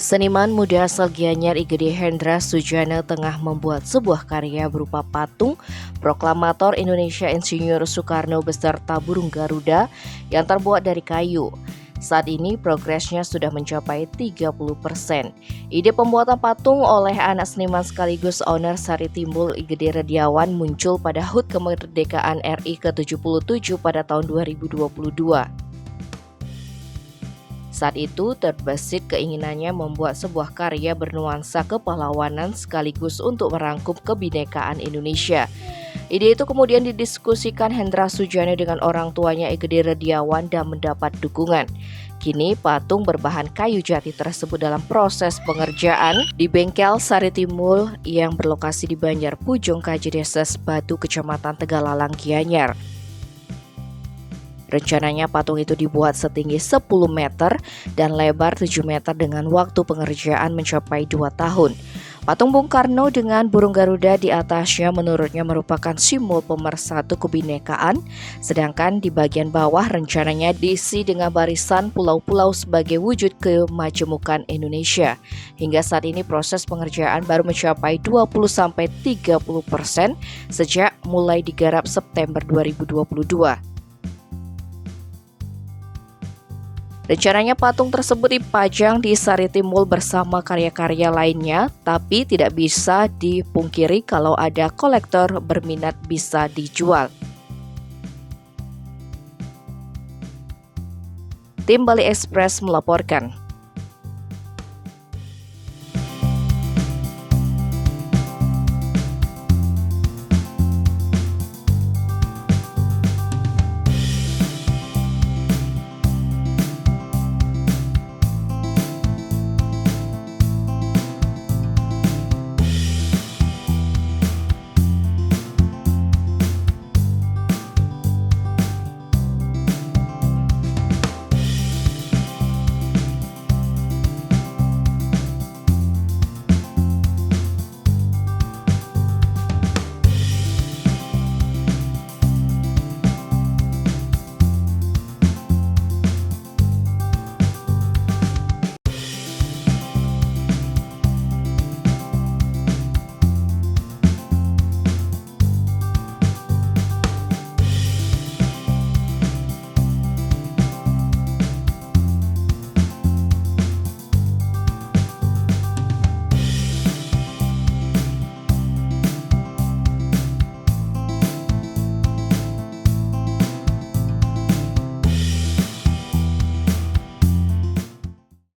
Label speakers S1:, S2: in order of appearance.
S1: Seniman muda asal Gianyar Igede Hendra Sujana tengah membuat sebuah karya berupa patung proklamator Indonesia Insinyur Soekarno beserta burung Garuda yang terbuat dari kayu. Saat ini progresnya sudah mencapai 30%. Ide pembuatan patung oleh anak seniman sekaligus owner Sari Timbul Igede Rediawan muncul pada HUT Kemerdekaan RI ke-77 pada tahun 2022. Saat itu terbesit keinginannya membuat sebuah karya bernuansa kepahlawanan sekaligus untuk merangkum kebinekaan Indonesia. Ide itu kemudian didiskusikan Hendra Sujana dengan orang tuanya Igede Rediawan dan mendapat dukungan. Kini patung berbahan kayu jati tersebut dalam proses pengerjaan di bengkel Sari Timbul yang berlokasi di Banjar Pujung Kaji Desa Batu, Kecamatan Tegalalang, Gianyar. Rencananya patung itu dibuat setinggi 10 meter dan lebar 7 meter dengan waktu pengerjaan mencapai 2 tahun. Patung Bung Karno dengan burung Garuda di atasnya menurutnya merupakan simbol pemersatu kebinekaan, sedangkan di bagian bawah rencananya diisi dengan barisan pulau-pulau sebagai wujud kemajemukan Indonesia. Hingga saat ini proses pengerjaan baru mencapai 20-30% sejak mulai digarap September 2022. Rencananya patung tersebut dipajang di Sari Timbul bersama karya-karya lainnya, tapi tidak bisa dipungkiri kalau ada kolektor berminat bisa dijual. Tim Bali Express melaporkan.